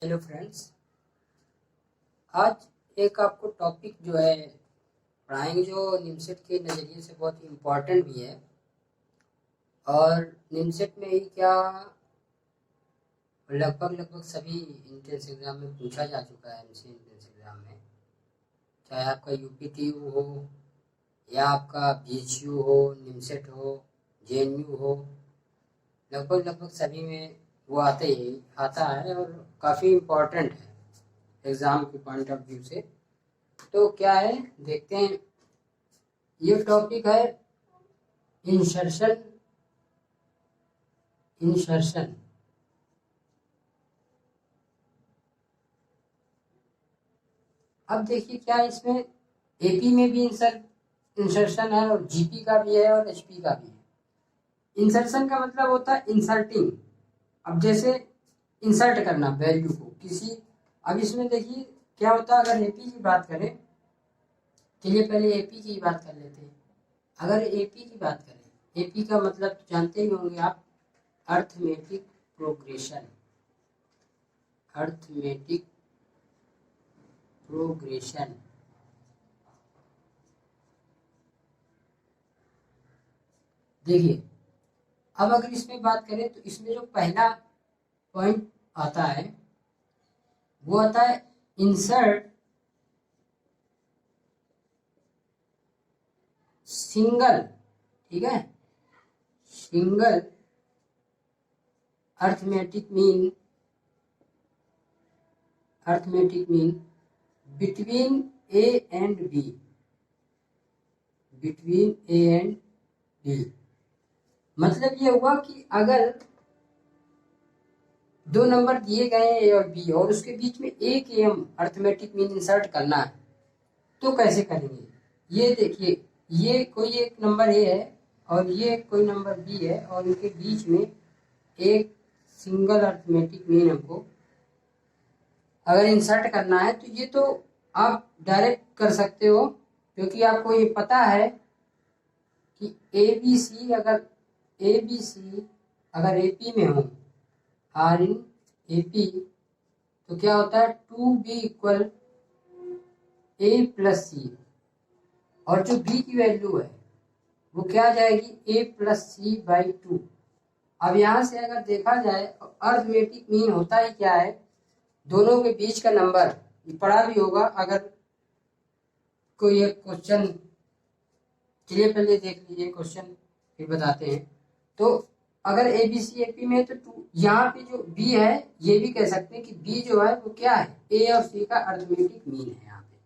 Hello friends, आज एक आपको टॉपिक जो है पढ़ाएंगे जो निमसेट के नज़रिए से बहुत इम्पोर्टेंट भी है। और निमसेट में ही क्या लगभग सभी एंट्रेंस एग्ज़ाम में पूछा जा चुका है। एमसी एंट्रेंस एग्ज़ाम में चाहे आपका यूपीटीयू हो या आपका बीएचयू हो, निमसेट हो, जेएनयू हो, लगभग सभी में वो आता है और काफ़ी इम्पोर्टेंट है एग्ज़ाम के पॉइंट ऑफ व्यू से। तो क्या है देखते हैं। ये टॉपिक है इंसर्शन। अब देखिए क्या इसमें एपी में भी इंसर्शन है और जीपी का भी है और एचपी का भी है। इंसर्शन का मतलब होता है इंसर्टिंग। अब जैसे इंसर्ट करना वैल्यू को किसी, अब इसमें देखिए क्या होता है। अगर एपी की बात करें, चलिए पहले एपी की बात कर लेते हैं। अगर एपी की बात करें, एपी का मतलब जानते ही होंगे आप, अर्थमेटिक प्रोग्रेशन। अर्थमेटिक प्रोग्रेशन देखिए, अब अगर इसमें बात करें तो इसमें जो पहला पॉइंट आता है वो आता है इंसर्ट सिंगल, ठीक है, single arithmetic mean between A and B, between A and B. मतलब ये हुआ कि अगर दो नंबर दिए गए हैं ए और बी और उसके बीच में एक एम अर्थमेटिक मीन इंसर्ट करना है तो कैसे करेंगे। ये देखिए, ये कोई एक नंबर ए है और ये कोई नंबर बी है और इनके बीच में एक सिंगल अर्थमेटिक मीन हमको अगर इंसर्ट करना है तो ये तो आप डायरेक्ट कर सकते हो, क्योंकि आपको ये पता है कि ए बी सी अगर एपी में हो, आर इन एपी, तो क्या होता है 2b इक्वल ए प्लस सी। और जो b की वैल्यू है वो क्या आ जाएगी, a प्लस सी बाई 2। अब यहाँ से अगर देखा जाए अर्थमेटिक मीन होता ही क्या है, दोनों के बीच का नंबर। पढ़ा भी होगा अगर कोई एक क्वेश्चन, चलिए पहले देख लीजिए क्वेश्चन फिर बताते हैं। तो अगर A B C A P में तो यहाँ पे जो बी है ये भी कह सकते हैं कि बी जो है वो क्या है, ए और सी का अर्थमेटिक मीन है। यहाँ पे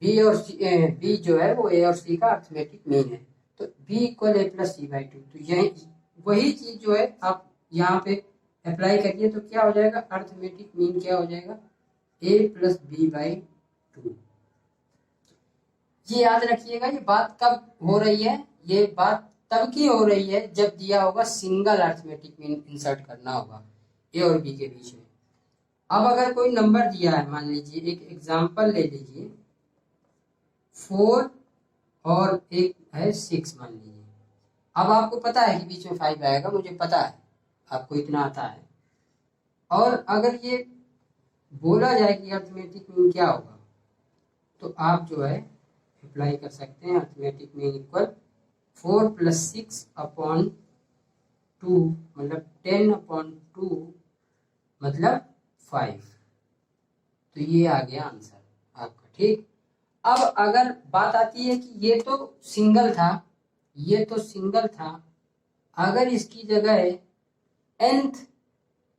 बी और सी, बी जो है वो ए और सी का अर्थमेटिक मीन है। तो B equal A plus C by 2। तो यही वही चीज जो है आप यहाँ पे अप्लाई करिए तो क्या हो जाएगा, अर्थमेटिक मीन क्या हो जाएगा, ए प्लस बी बाई 2। ये याद रखिएगा, ये बात कब हो रही है, ये बात तब की हो रही है जब दिया होगा सिंगल अर्थमेटिक मीन इंसर्ट करना होगा ए और बी के बीच में। अब अगर कोई नंबर दिया है, मान लीजिए एक एग्जांपल ले लीजिए 4 और एक है 6 मान लीजिए। अब आपको पता है कि बीच में 5 आएगा, मुझे पता है आपको इतना आता है। और अगर ये बोला जाए कि अर्थमेटिक मीन क्या होगा तो आप जो है अप्लाई कर सकते हैं। Arithmetic mean equal 4 plus 6 upon 2 मतलब 10 अपॉन 2 मतलब 5। तो ये आ गया आंसर आपका, ठीक। अब अगर बात आती है कि ये तो सिंगल था, अगर इसकी जगह nth,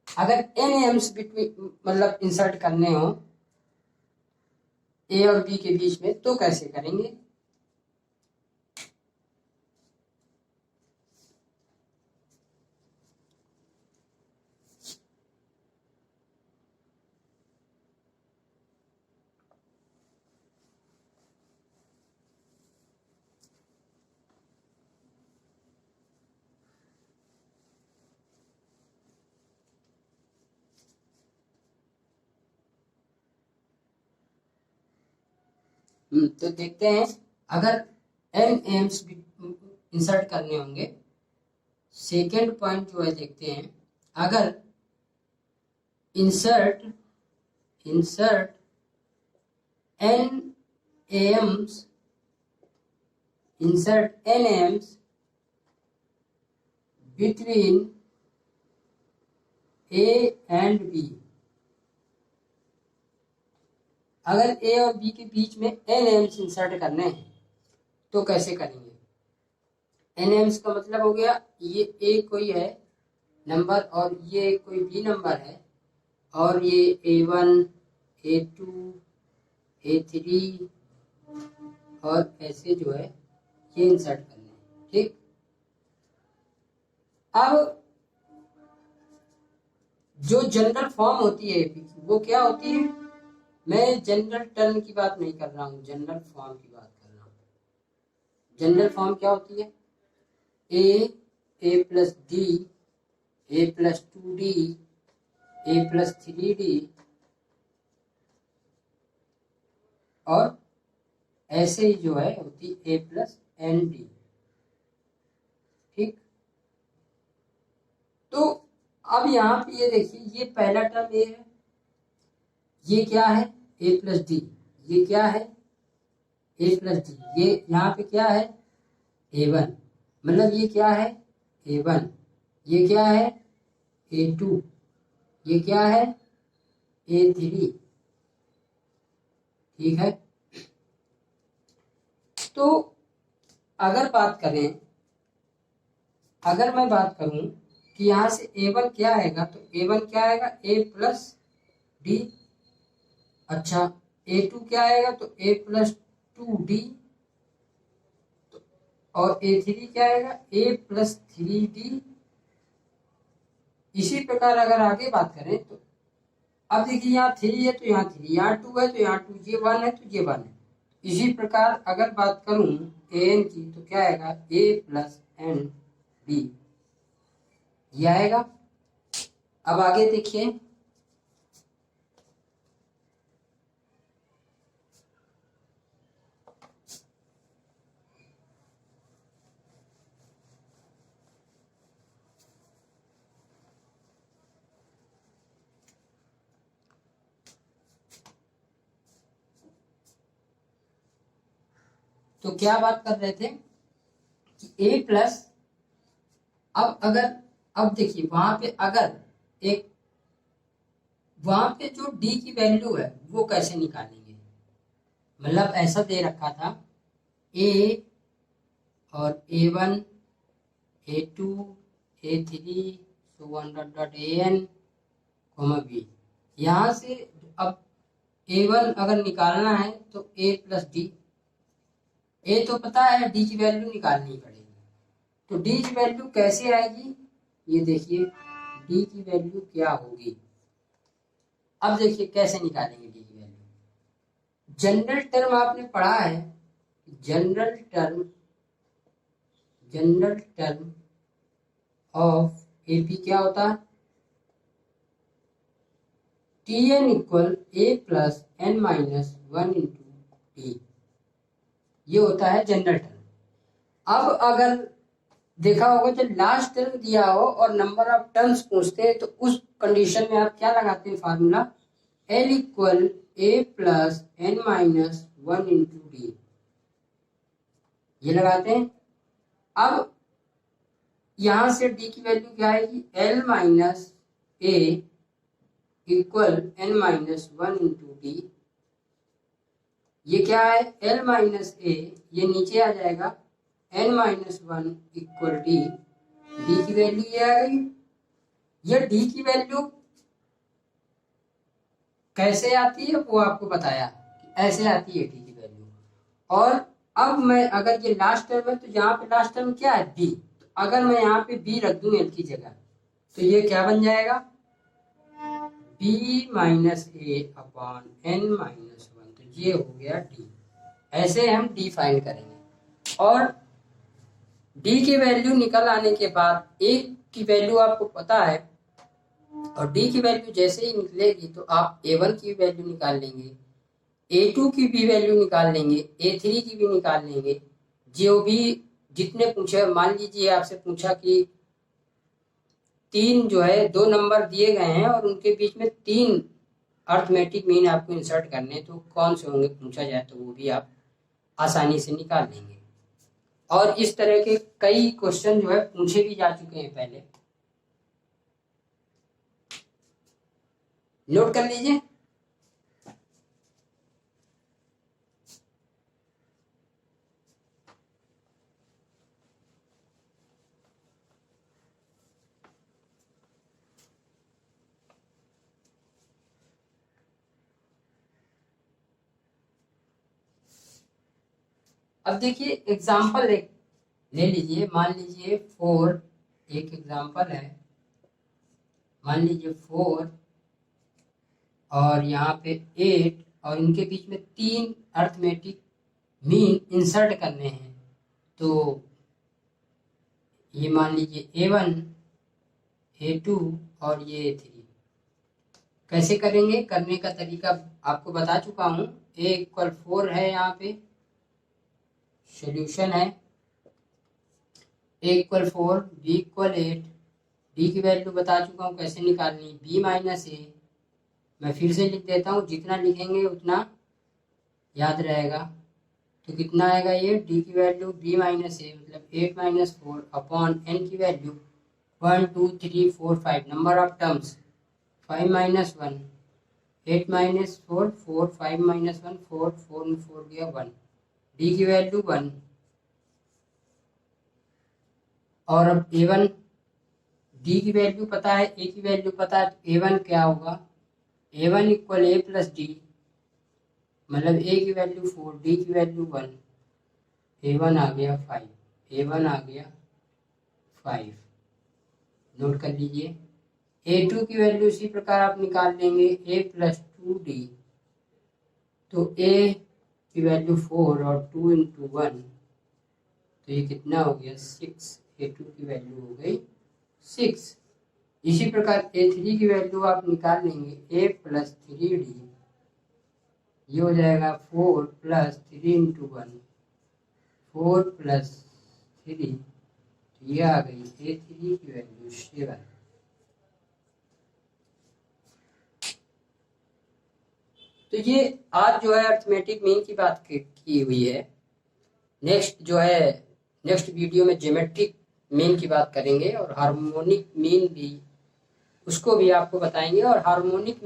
अगर n एम्स बिटवीन मतलब इंसर्ट करने हो ए और बी के बीच में तो कैसे करेंगे। तो देखते हैं, अगर n एम्स इंसर्ट करने होंगे, सेकेंड पॉइंट जो है देखते हैं, अगर insert insert n AMs between A and B। अगर A और B के बीच में n AMs इंसर्ट करने हैं तो कैसे करेंगे? n AMs का मतलब हो गया ये A कोई है नंबर और ये कोई B नंबर है और ये A1 A2 A3 और ऐसे जो है ये इंसर्ट करने हैं। ठीक, अब जो जनरल फॉर्म होती है वो क्या होती है? मैं जनरल टर्म की बात नहीं कर रहा हूँ, जनरल फॉर्म की बात कर रहा हूँ। जनरल फॉर्म क्या होती है? A plus D, A plus 2D, A plus 3D और ऐसे ही जो है होती A प्लस ND। ठीक, तो अब यहाँ पे ये देखिए, ये पहला टर्म ए है, ये क्या है? A plus D. ये क्या है? A plus D. ये यहाँ पे क्या है? A1, मतलब ये क्या है? A1। ये क्या है? A2। ये क्या है? A3। ठीक है, तो अगर मैं बात करूं कि यहाँ से A1 क्या आएगा, तो A1 क्या आएगा? A plus D. अच्छा, A2 क्या आएगा? तो A प्लस 2D और A3 क्या आएगा? A plus 3D। इसी प्रकार अगर आगे बात करें तो अब देखिए, यहाँ 3 है तो यहाँ 3, यहाँ 2 है तो यहाँ 2, ये 1 है तो ये 1 है। इसी प्रकार अगर बात करूं AN की तो क्या आएगा? A प्लस ND ये आएगा। अब आगे देखिए, तो क्या बात कर रहे थे कि A प्लस, अब देखिए वहां पे अगर एक वहां पे जो D की वैल्यू है वो कैसे निकालेंगे? मतलब ऐसा दे रखा था A और A1 A2 A3 AN, B। यहाँ से अब A1 अगर निकालना है तो A प्लस डी। A तो पता है, D की वैल्यू निकालनी पड़ेगी। तो D की वैल्यू कैसे आएगी? ये देखिए D की वैल्यू क्या होगी। अब देखिए कैसे निकालेंगे D की वैल्यू। जनरल टर्म आपने पढ़ा है, जनरल टर्म ऑफ AP क्या होता है? Tn equal A plus N minus 1 into D, ये होता है जनरल टर्म। अब अगर देखा होगा जब लास्ट टर्म दिया हो और नंबर ऑफ टर्म्स पूछते हैं तो उस कंडीशन में आप क्या लगाते हैं? Formula L equal A plus N minus 1 into D, ये लगाते हैं। अब यहां से D की वैल्यू क्या आएगी? L minus A equal N minus 1 into D. ये क्या है? L माइनस A, ये नीचे आ जाएगा N minus 1 equal D. D की वैल्यू ये आ गई। ये डी की वैल्यू कैसे आती है वो आपको बताया, ऐसे आती है डी की वैल्यू। और अब मैं अगर ये लास्ट टर्म है तो यहाँ पे लास्ट टर्म क्या है? बी। तो अगर मैं यहाँ पे बी रख दूं एल की जगह तो ये क्या बन जाएगा? बी माइनस ए अपॉन एन माइनस 1, तो ये हो गया डी। ऐसे हम डी फाइंड करेंगे। और डी की वैल्यू निकल आने के बाद ए की वैल्यू आपको पता है, और डी की वैल्यू जैसे ही निकलेगी तो आप A1 की वैल्यू निकाल लेंगे, A2 की भी वैल्यू निकाल लेंगे, A3 की भी निकाल लेंगे। जो भी जितने पूछे, मान लीजिए आपसे पूछा कि 3 जो है 2 नंबर दिए गए हैं और उनके बीच में 3 अर्थमेटिक मीन आपको इंसर्ट करने तो कौन से होंगे पूछा जाए तो वो भी आप आसानी से निकाल लेंगे। और इस तरह के कई क्वेश्चन जो है पूछे भी जा चुके हैं पहले, नोट कर लीजिए। अब देखिए एग्जाम्पल एक ले लीजिए, मान लीजिए 4, एक एग्जाम्पल है, मान लीजिए 4 और यहाँ पे 8 और इनके बीच में 3 अर्थमेटिक मीन इंसर्ट करने हैं। तो ये मान लीजिए A1, A2 और ये A3। कैसे करेंगे, करने का तरीका आपको बता चुका हूँ। A = 4 है, यहाँ पे सॉल्यूशन है। A = 4, B = 8, D की वैल्यू बता चुका हूँ कैसे निकालनी, B - A। मैं फिर से लिख देता हूँ, जितना लिखेंगे उतना याद रहेगा। तो कितना आएगा ये, D की वैल्यू B - A मतलब 8 - 4 अपॉन N की वैल्यू 1 2 3 4 5, नंबर ऑफ टर्म्स 5 - 1 8 - 4 4 5 - 1 4 4 में 4 गया 1, D की वैल्यू 1। और अब A1, D की वैल्यू पता है, A की वैल्यू पता है, तो A1 क्या होगा, A1 = A + D, मतलब A की वैल्यू 4, D की वैल्यू 1, A1 आ गया 5, A1 आ गया 5। नोट कर लीजिए। A2 की वैल्यू इसी प्रकार आप निकाल लेंगे, A + 2D, तो A की वैल्यू 4 और 2 × 1, तो ये कितना हो गया 6, A2 की वैल्यू हो गई 6। इसी प्रकार A3 की वैल्यू आप निकाल लेंगे, A + 3D, ये हो जाएगा 4 + 3 × 1, 4 + 3, तो ये आ गई A3 की वैल्यू 7। तो ये आज जो है अर्थमेटिक मीन की बात की हुई है। नेक्स्ट जो है, नेक्स्ट वीडियो में ज्योमेट्रिक मीन की बात करेंगे और हार्मोनिक मीन भी, उसको भी आपको बताएंगे। और हार्मोनिक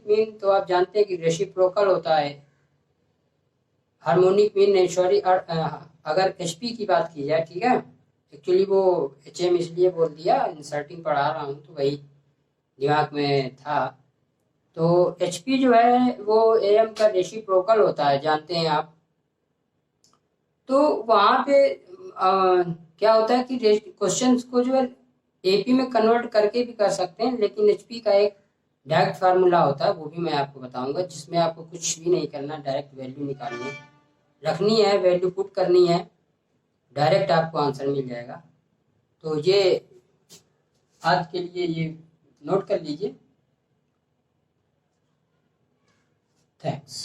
मीन तो आप जानते हैं कि रेसिप्रोकल होता है। हार्मोनिक मीन नहीं, सॉरी, अगर HP की बात की जाए, ठीक है, एक्चुअली वो HM इसलिए बोल दिया, इंसर्टिंग पढ़ा रहा हूँ तो वही दिमाग में था। तो HP जो है वो AM का रेसिप्रोकल होता है, जानते हैं आप। तो वहाँ पे क्या होता है कि क्वेश्चंस को जो है AP में कन्वर्ट करके भी कर सकते हैं, लेकिन HP का एक डायरेक्ट फार्मूला होता है, वो भी मैं आपको बताऊंगा, जिसमें आपको कुछ भी नहीं करना, डायरेक्ट वैल्यू निकालनी रखनी है, वैल्यू पुट करनी है, डायरेक्ट आपको आंसर मिल जाएगा। तो ये आज के लिए ये नोट कर लीजिए। थैंक्स।